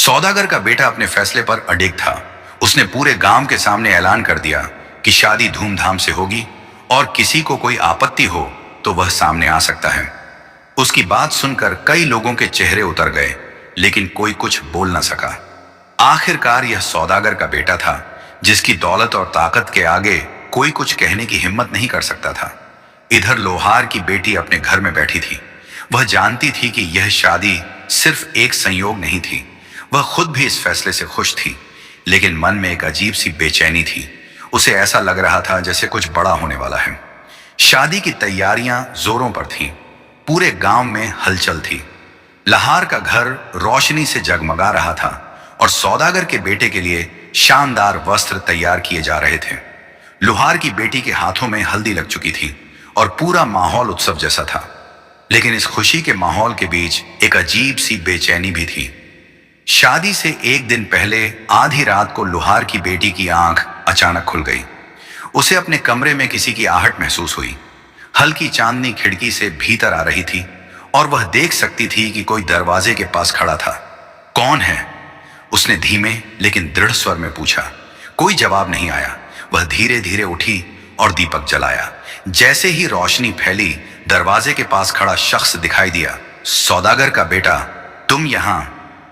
सौदागर का बेटा अपने फैसले पर अडिग था। उसने पूरे गांव के सामने ऐलान कर दिया कि शादी धूमधाम से होगी और किसी को कोई आपत्ति हो तो वह सामने आ सकता है। उसकी बात सुनकर कई लोगों के चेहरे उतर गए, लेकिन कोई कुछ बोल न सका। आखिरकार यह सौदागर का बेटा था, जिसकी दौलत और ताकत के आगे कोई कुछ कहने की हिम्मत नहीं कर सकता था। इधर लोहार की बेटी अपने घर में बैठी थी। वह जानती थी कि यह शादी सिर्फ एक संयोग नहीं थी। वह खुद भी इस फैसले से खुश थी, लेकिन मन में एक अजीब सी बेचैनी थी। उसे ऐसा लग रहा था जैसे कुछ बड़ा होने वाला है। शादी की तैयारियां जोरों पर थीं। पूरे गांव में हलचल थी। लहार का घर रोशनी से जगमगा रहा था और सौदागर के बेटे के लिए शानदार वस्त्र तैयार किए जा रहे थे। लोहार की बेटी के हाथों में हल्दी लग चुकी थी और पूरा माहौल उत्सव जैसा था। लेकिन इस खुशी के माहौल के बीच एक अजीब सी बेचैनी भी थी। शादी से एक दिन पहले आधी रात को लोहार की बेटी की आंख अचानक खुल गई। उसे अपने कमरे में किसी की आहट महसूस हुई। हल्की चांदनी खिड़की से भीतर आ रही थी और वह देख सकती थी कि कोई दरवाजे के पास खड़ा था। कौन है? उसने धीमे लेकिन दृढ़ स्वर में पूछा। कोई जवाब नहीं आया। वह धीरे धीरे उठी और दीपक जलाया। जैसे ही रोशनी फैली, दरवाजे के पास खड़ा शख्स दिखाई दिया। सौदागर का बेटा, तुम यहां?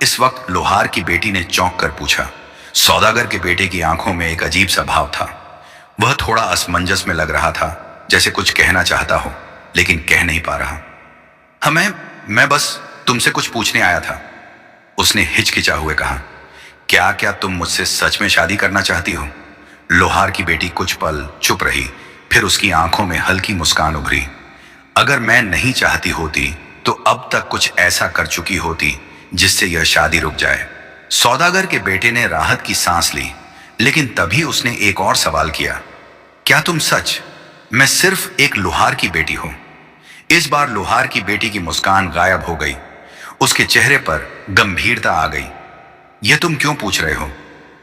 इस वक्त लोहार की बेटी ने चौंक कर पूछा। सौदागर के बेटे की आंखों में एक अजीब सा भाव था। वह थोड़ा असमंजस में लग रहा था, जैसे कुछ कहना चाहता हो लेकिन कह नहीं पा रहा। मैं बस तुमसे कुछ पूछने आया था, उसने हिचकिचा हुए कहा। क्या क्या तुम मुझसे सच में शादी करना चाहती हो? लोहार की बेटी कुछ पल चुप रही, फिर उसकी आंखों में हल्की मुस्कान उभरी। अगर मैं नहीं चाहती होती तो अब तक कुछ ऐसा कर चुकी होती जिससे यह शादी रुक जाए। सौदागर के बेटे ने राहत की सांस ली, लेकिन तभी उसने एक और सवाल किया। क्या तुम सच? मैं सिर्फ एक लोहार की बेटी हूं। इस बार लोहार की बेटी की मुस्कान गायब हो गई। उसके चेहरे पर गंभीरता आ गई। यह तुम क्यों पूछ रहे हो?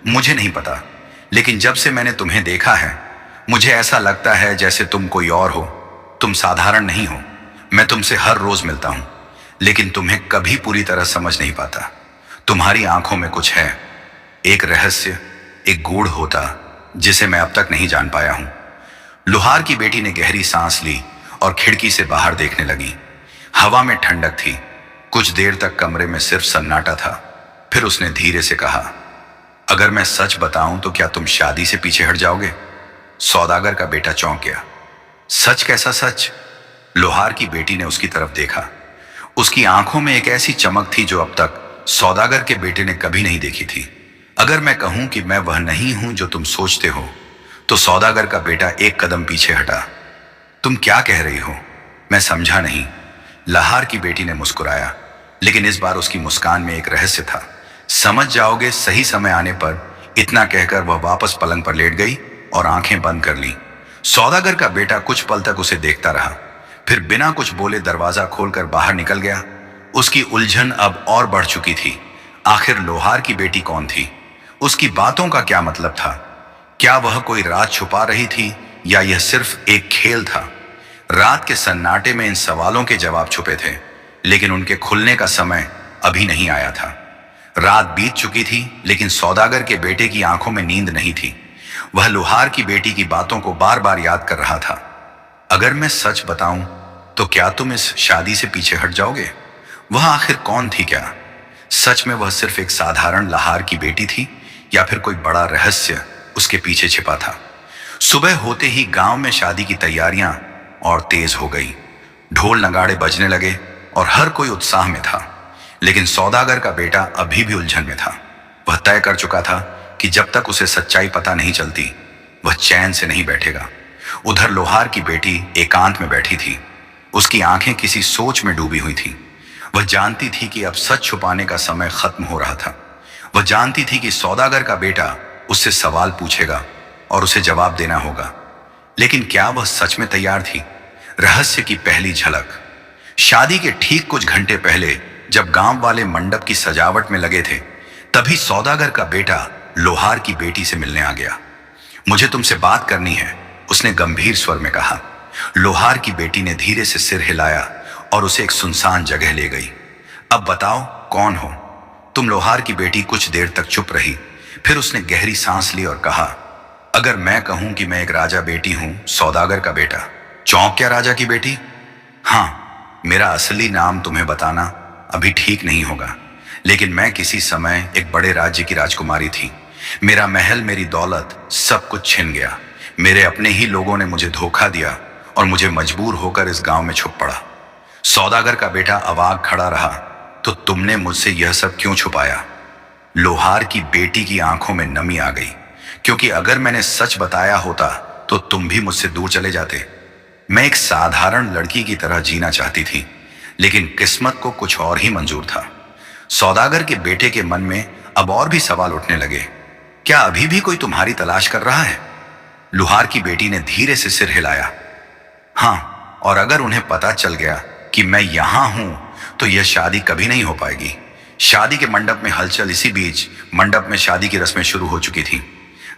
मुझे नहीं पता, लेकिन जब से मैंने तुम्हें देखा है, मुझे ऐसा लगता है जैसे तुम कोई और हो। तुम साधारण नहीं हो। मैं तुमसे हर रोज मिलता हूं, लेकिन तुम्हें कभी पूरी तरह समझ नहीं पाता। तुम्हारी आंखों में कुछ है, एक रहस्य, एक गूढ़ होता जिसे मैं अब तक नहीं जान पाया हूं। लोहार की बेटी ने गहरी सांस ली और खिड़की से बाहर देखने लगी। हवा में ठंडक थी। कुछ देर तक कमरे में सिर्फ सन्नाटा था। फिर उसने धीरे से कहा, अगर मैं सच बताऊं तो क्या तुम शादी से पीछे हट जाओगे? सौदागर का बेटा चौंक गया। सच? कैसा सच? लोहार की बेटी ने उसकी तरफ देखा। उसकी आंखों में एक ऐसी चमक थी जो अब तक सौदागर के बेटे ने कभी नहीं देखी थी। अगर मैं कहूं कि मैं वह नहीं हूं जो तुम सोचते हो, तो सौदागर का बेटा एक कदम पीछे हटा। तुम क्या कह रही हो? मैं समझा नहीं। लोहार की बेटी ने मुस्कुराया, लेकिन इस बार उसकी मुस्कान में एक रहस्य था। समझ जाओगे सही समय आने पर। इतना कहकर वह वापस पलंग पर लेट गई और आंखें बंद कर ली। सौदागर का बेटा कुछ पल तक उसे देखता रहा, फिर बिना कुछ बोले दरवाजा खोलकर बाहर निकल गया। उसकी उलझन अब और बढ़ चुकी थी। आखिर लोहार की बेटी कौन थी? उसकी बातों का क्या मतलब था? क्या वह कोई राज छुपा रही थी या यह सिर्फ एक खेल था? रात के सन्नाटे में इन सवालों के जवाब छुपे थे, लेकिन उनके खुलने का समय अभी नहीं आया था। रात बीत चुकी थी, लेकिन सौदागर के बेटे की आंखों में नींद नहीं थी। वह लोहार की बेटी की बातों को बार बार याद कर रहा था। अगर मैं सच बताऊं तो क्या तुम इस शादी से पीछे हट जाओगे? वह आखिर कौन थी? क्या सच में वह सिर्फ एक साधारण लोहार की बेटी थी या फिर कोई बड़ा रहस्य उसके पीछे छिपा था? सुबह होते ही गांव में शादी की तैयारियां और तेज हो गई। ढोल नगाड़े बजने लगे और हर कोई उत्साह में था, लेकिन सौदागर का बेटा अभी भी उलझन में था। वह तय कर चुका था कि जब तक उसे सच्चाई पता नहीं चलती, वह चैन से नहीं बैठेगा। उधर लोहार की बेटी एकांत में बैठी थी। उसकी आंखें किसी सोच में डूबी हुई थी। वह जानती थी कि अब सच छुपाने का समय खत्म हो रहा था। वह जानती थी कि सौदागर का बेटा उससे सवाल पूछेगा और उसे जवाब देना होगा, लेकिन क्या वह सच में तैयार थी? रहस्य की पहली झलक। शादी के ठीक कुछ घंटे पहले जब गांव वाले मंडप की सजावट में लगे थे, तभी सौदागर का बेटा लोहार की बेटी से मिलने आ गया। मुझे तुमसे बात करनी है, उसने गंभीर स्वर में कहा। लोहार की बेटी ने धीरे से सिर हिलाया और उसे एक सुनसान जगह ले गई। अब बताओ, कौन हो? तुम लोहार की बेटी कुछ देर तक चुप रही। फिर उसने गहरी सांस ली और कहा, अगर मैं कहूं कि मैं एक राजा बेटी हूं, सौदागर का बेटा, चौंक क्या राजा की बेटी? हाँ, मेरा असली नाम तुम्हें बताना अभी ठीक नहीं होगा, लेकिन मैं किसी समय एक बड़े राज्य की राजकुमारी थी। मेरा महल, मेरी दौलत, सब कुछ छिन गया। मेरे अपने ही लोगों ने मुझे धोखा दिया और मुझे मजबूर होकर इस गांव में छुप पड़ा। सौदागर का बेटा अवाक खड़ा रहा, तो तुमने मुझसे यह सब क्यों छुपाया? लोहार की बेटी की आंखों में नमी आ गई, क्योंकि अगर मैंने सच बताया होता तो तुम भी मुझसे दूर चले जाते। मैं एक साधारण लड़की की तरह जीना चाहती थी, लेकिन किस्मत को कुछ और ही मंजूर था। सौदागर के बेटे के मन में अब और भी सवाल उठने लगे। क्या अभी भी कोई तुम्हारी तलाश कर रहा है? लोहार की बेटी ने धीरे से सिर हिलाया। हाँ, और अगर उन्हें पता चल गया कि मैं यहां हूं तो यह शादी कभी नहीं हो पाएगी। शादी के मंडप में हलचल। इसी बीच मंडप में शादी की रस्में शुरू हो चुकी थी।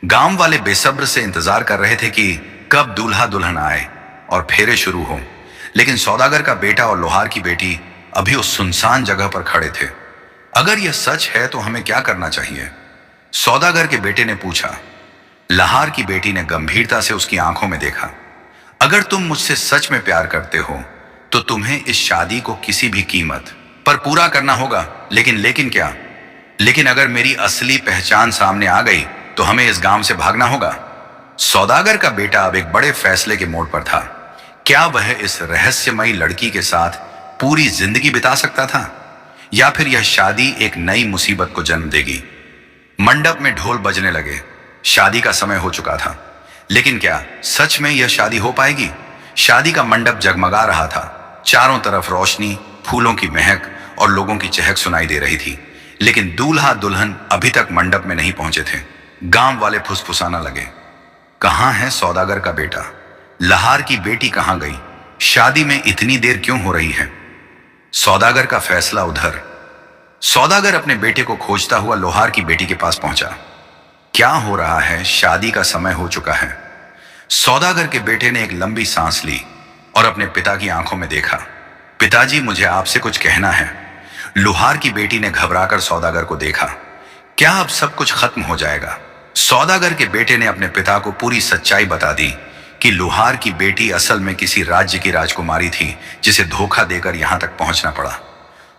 गांव वाले बेसब्र से इंतजार कर रहे थे कि कब दूल्हा दुल्हन आए और फेरे शुरू हो। लेकिन सौदागर का बेटा और लोहार की बेटी अभी उस सुनसान जगह पर खड़े थे। अगर यह सच है तो हमें क्या करना चाहिए? सौदागर के बेटे ने पूछा। लोहार की बेटी ने गंभीरता से उसकी आंखों में देखा। अगर तुम मुझसे सच में प्यार करते हो तो तुम्हें इस शादी को किसी भी कीमत पर पूरा करना होगा। लेकिन क्या? लेकिन अगर मेरी असली पहचान सामने आ गई तो हमें इस गांव से भागना होगा। सौदागर का बेटा अब एक बड़े फैसले के मोड़ पर था। क्या वह इस रहस्यमयी लड़की के साथ पूरी जिंदगी बिता सकता था, या फिर यह शादी एक नई मुसीबत को जन्म देगी? मंडप में ढोल बजने लगे। शादी का समय हो चुका था। लेकिन क्या सच में यह शादी हो पाएगी? शादी का मंडप जगमगा रहा था। चारों तरफ रोशनी, फूलों की महक और लोगों की चहक सुनाई दे रही थी। लेकिन दूल्हा दुल्हन अभी तक मंडप में नहीं पहुंचे थे। गांव वाले फुसफुसाना लगे। कहां है सौदागर का बेटा? लोहार की बेटी कहां गई? शादी में इतनी देर क्यों हो रही है? सौदागर का फैसला उधर। सौदागर अपने बेटे को खोजता हुआ लोहार की बेटी के पास पहुंचा। क्या हो रहा है? शादी का समय हो चुका है। सौदागर के बेटे ने एक लंबी सांस ली और अपने पिता की आंखों में देखा। पिताजी, मुझे आपसे कुछ कहना है। लोहार की बेटी ने घबराकर सौदागर को देखा। क्या अब सब कुछ खत्म हो जाएगा? सौदागर के बेटे ने अपने पिता को पूरी सच्चाई बता दी कि लोहार की बेटी असल में किसी राज्य की राजकुमारी थी, जिसे धोखा देकर यहां तक पहुंचना पड़ा।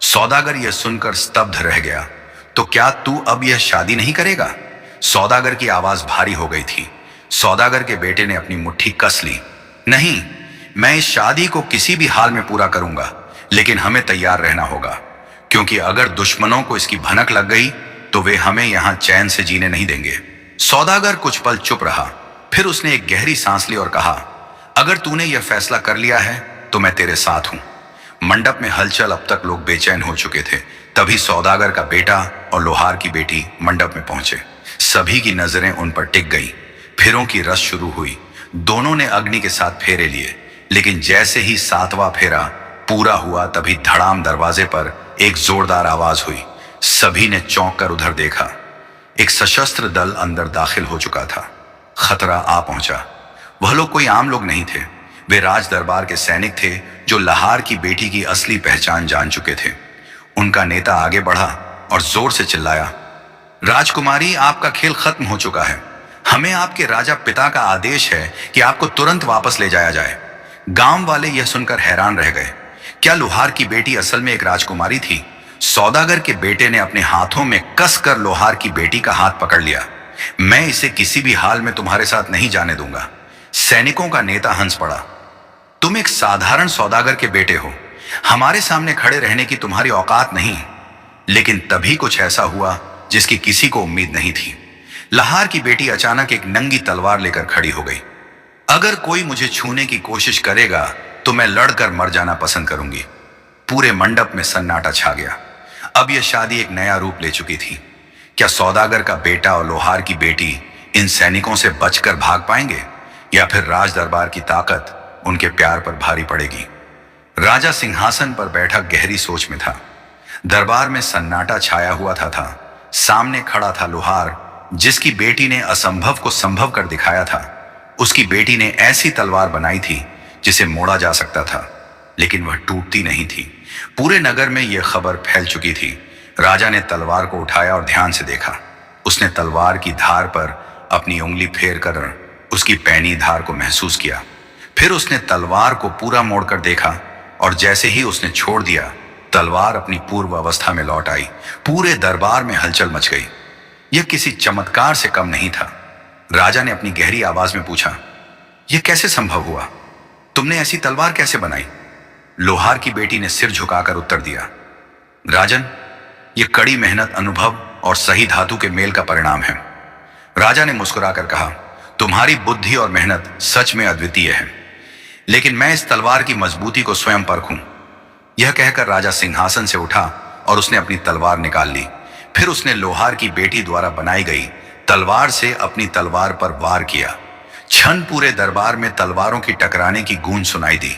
सौदागर यह सुनकर स्तब्ध रह गया। तो क्या तू अब यह शादी नहीं करेगा? सौदागर की आवाज भारी हो गई थी। सौदागर के बेटे ने अपनी मुट्ठी कस ली। नहीं, मैं इस शादी को किसी भी हाल में पूरा करूंगा, लेकिन हमें तैयार रहना होगा, क्योंकि अगर दुश्मनों को इसकी भनक लग गई तो वे हमें यहां चैन से जीने नहीं देंगे। सौदागर कुछ पल चुप रहा। फिर उसने एक गहरी सांस ली और कहा, अगर तूने यह फैसला कर लिया है तो मैं तेरे साथ हूं। मंडप में हलचल। अब तक लोग बेचैन हो चुके थे। तभी सौदागर का बेटा और लोहार की बेटी मंडप में पहुंचे। सभी की नजरें उन पर टिक गई। फेरों की रस्म शुरू हुई। दोनों ने अग्नि के साथ फेरे लिए, लेकिन जैसे ही सातवां फेरा पूरा हुआ तभी धड़ाम दरवाजे पर एक जोरदार आवाज हुई। सभी ने चौंक कर उधर देखा। एक सशस्त्र दल अंदर दाखिल हो चुका था। खतरा आ पहुंचा। वह लोग कोई आम लोग नहीं थे। वे राज दरबार के सैनिक थे, जो लोहार की बेटी की असली पहचान जान चुके थे। उनका नेता आगे बढ़ा और जोर से चिल्लाया, राजकुमारी, आपका खेल खत्म हो चुका है। हमें आपके राजा पिता का आदेश है कि आपको तुरंत वापस ले जाया जाए। गांव वाले यह सुनकर हैरान रह गए। क्या लोहार की बेटी असल में एक राजकुमारी थी? सौदागर के बेटे ने अपने हाथों में कसकर लोहार की बेटी का हाथ पकड़ लिया। मैं इसे किसी भी हाल में तुम्हारे साथ नहीं जाने दूंगा। सैनिकों का नेता हंस पड़ा। तुम एक साधारण सौदागर के बेटे हो। हमारे सामने खड़े रहने की तुम्हारी औकात नहीं। लेकिन तभी कुछ ऐसा हुआ जिसकी किसी को उम्मीद नहीं थी। लोहार की बेटी अचानक एक नंगी तलवार लेकर खड़ी हो गई। अगर कोई मुझे छूने की कोशिश करेगा तो मैं लड़कर मर जाना पसंद करूंगी। पूरे मंडप में सन्नाटा छा गया। अब यह शादी एक नया रूप ले चुकी थी। क्या सौदागर का बेटा और लोहार की बेटी इन सैनिकों से बचकर भाग पाएंगे, या फिर राज दरबार की ताकत उनके प्यार पर भारी पड़ेगी? राजा सिंहासन पर बैठा गहरी सोच में था। दरबार में सन्नाटा छाया हुआ था। सामने खड़ा था लोहार, जिसकी बेटी ने असंभव को संभव कर दिखाया था। उसकी बेटी ने ऐसी तलवार बनाई थी जिसे मोड़ा जा सकता था, लेकिन वह टूटती नहीं थी। पूरे नगर में यह खबर फैल चुकी थी। राजा ने तलवार को उठाया और ध्यान से देखा। उसने तलवार की धार पर अपनी उंगली फेर कर उसकी पैनी धार को महसूस किया। फिर उसने तलवार को पूरा मोड़कर देखा और जैसे ही उसने छोड़ दिया, तलवार अपनी पूर्व अवस्था में लौट आई। पूरे दरबार में हलचल मच गई। यह किसी चमत्कार से कम नहीं था। राजा ने अपनी गहरी आवाज में पूछा, यह कैसे संभव हुआ? तुमने ऐसी तलवार कैसे बनाई? लोहार की बेटी ने सिर झुकाकर उत्तर दिया, राजन, यह कड़ी मेहनत, अनुभव और सही धातु के मेल का परिणाम है। राजा ने मुस्कुराकर कहा, तुम्हारी बुद्धि और मेहनत सच में अद्वितीय है, लेकिन मैं इस तलवार की मजबूती को स्वयं परखूं। यह कहकर राजा सिंहासन से उठा और उसने अपनी तलवार निकाल ली। फिर उसने लोहार की बेटी द्वारा बनाई गई तलवार से अपनी तलवार पर वार किया। क्षण पूरे दरबार में तलवारों की टकराने की गूंज सुनाई दी।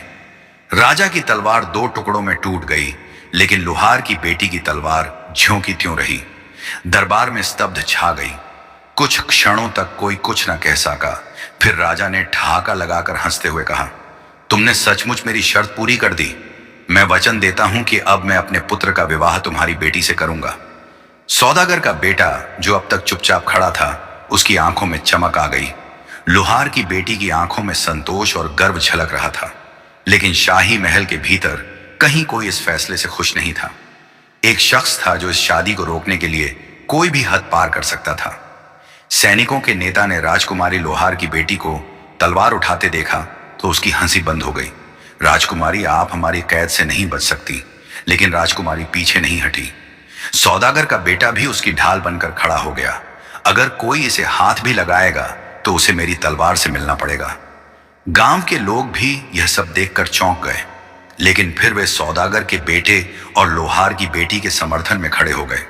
राजा की तलवार 2 टुकड़ों में टूट गई, लेकिन लोहार की बेटी की तलवार ज्यों की त्यों रही। दरबार में स्तब्ध छा गई। कुछ क्षणों तक कोई कुछ न कह सका। फिर राजा ने ठहाका लगाकर हंसते हुए कहा, तुमने सचमुच मेरी शर्त पूरी कर दी। मैं वचन देता हूं कि अब मैं अपने पुत्र का विवाह तुम्हारी बेटी से करूंगा। सौदागर का बेटा, जो अब तक चुपचाप खड़ा था, उसकी आंखों में चमक आ गई। लोहार की बेटी की आंखों में संतोष और गर्व झलक रहा था, लेकिन शाही महल के भीतर कहीं कोई इस फैसले से खुश नहीं था। एक शख्स था जो इस शादी को रोकने के लिए कोई भी हद पार कर सकता था। सैनिकों के नेता ने राजकुमारी लोहार की बेटी को तलवार उठाते देखा तो उसकी हंसी बंद हो गई। राजकुमारी, आप हमारी कैद से नहीं बच सकती। लेकिन राजकुमारी पीछे नहीं हटी। सौदागर का बेटा भी उसकी ढाल बनकर खड़ा हो गया। अगर कोई इसे हाथ भी लगाएगा तो उसे मेरी तलवार से मिलना पड़ेगा। गांव के लोग भी यह सब देखकर चौंक गए, लेकिन फिर वे सौदागर के बेटे और लोहार की बेटी के समर्थन में खड़े हो गए।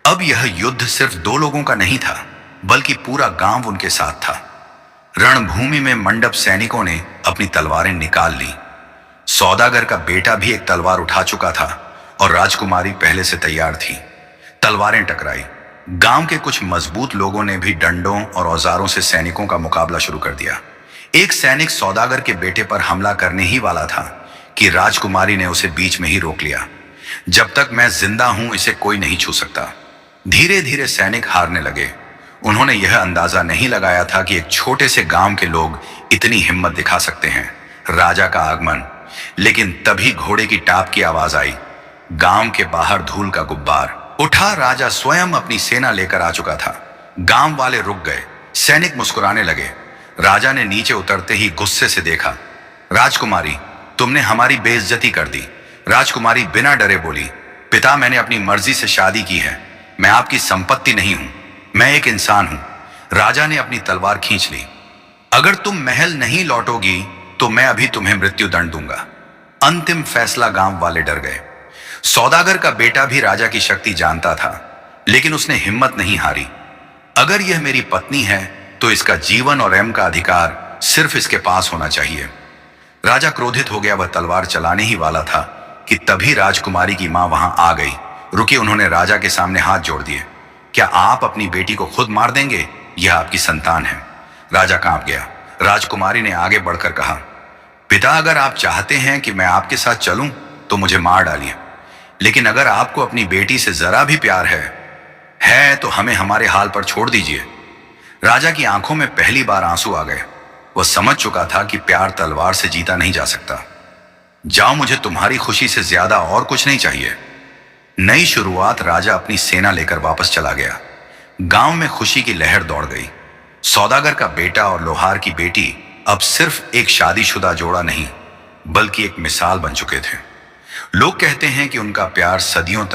अब यह युद्ध सिर्फ 2 लोगों का नहीं था, बल्कि पूरा गांव उनके साथ था। रणभूमि में मंडप सैनिकों ने अपनी तलवारें निकाल ली। सौदागर का बेटा भी एक तलवार उठा चुका था और राजकुमारी पहले से तैयार थी। तलवारें टकराई। गांव के कुछ मजबूत लोगों ने भी डंडों और औजारों से सैनिकों का मुकाबला शुरू कर दिया। एक सैनिक सौदागर के बेटे पर हमला करने ही वाला था कि राजकुमारी ने उसे बीच में ही रोक लिया। जब तक मैं जिंदा हूं, इसे कोई नहीं छू सकता। धीरे धीरे सैनिक हारने लगे। उन्होंने यह अंदाजा नहीं लगाया था कि एक छोटे से गांव के लोग इतनी हिम्मत दिखा सकते हैं। राजा का आगमन। लेकिन तभी घोड़े की टाप की आवाज आई। गांव के बाहर धूल का गुब्बार उठा। राजा स्वयं अपनी सेना लेकर आ चुका था। गांव वाले रुक गए। सैनिक मुस्कुराने लगे। राजा ने नीचे उतरते ही गुस्से से देखा। राजकुमारी, तुमने हमारी बेइज्जती कर दी। राजकुमारी बिना डरे बोली, पिता, मैंने अपनी मर्जी से शादी की है। मैं आपकी संपत्ति नहीं हूं, मैं एक इंसान हूं। राजा ने अपनी तलवार खींच ली। अगर तुम महल नहीं लौटोगी तो मैं अभी तुम्हें मृत्यु दंड दूंगा। अंतिम फैसला। गांव वाले डर गए। सौदागर का बेटा भी राजा की शक्ति जानता था, लेकिन उसने हिम्मत नहीं हारी। अगर यह मेरी पत्नी है तो इसका जीवन और एम का अधिकार सिर्फ इसके पास होना चाहिए। राजा क्रोधित हो गया। वह तलवार चलाने ही वाला था कि तभी राजकुमारी की मां वहां आ गई। रुके, उन्होंने राजा के सामने हाथ जोड़ दिए। क्या आप अपनी बेटी को खुद मार देंगे? यह आपकी संतान है। राजा कांप गया। राजकुमारी ने आगे बढ़कर कहा, पिता, अगर आप चाहते हैं कि मैं आपके साथ चलूं तो मुझे मार डालिए, लेकिन अगर आपको अपनी बेटी से जरा भी प्यार है तो हमें हमारे हाल पर छोड़ दीजिए। राजा की आंखों में पहली बार आंसू आ गए। वह समझ चुका था कि प्यार तलवार से जीता नहीं जा सकता। जाओ, मुझे तुम्हारी खुशी से ज्यादा और कुछ नहीं चाहिए। नई शुरुआत। राजा अपनी सेना लेकर वापस चला गया। गांव में खुशी की लहर दौड़ गई। सौदागर का बेटा और लोहार की बेटी अब सिर्फ एक शादीशुदा जोड़ा नहीं, बल्कि एक मिसाल बन चुके थे। लोग कहते हैं कि उनका प्यार सदियों तक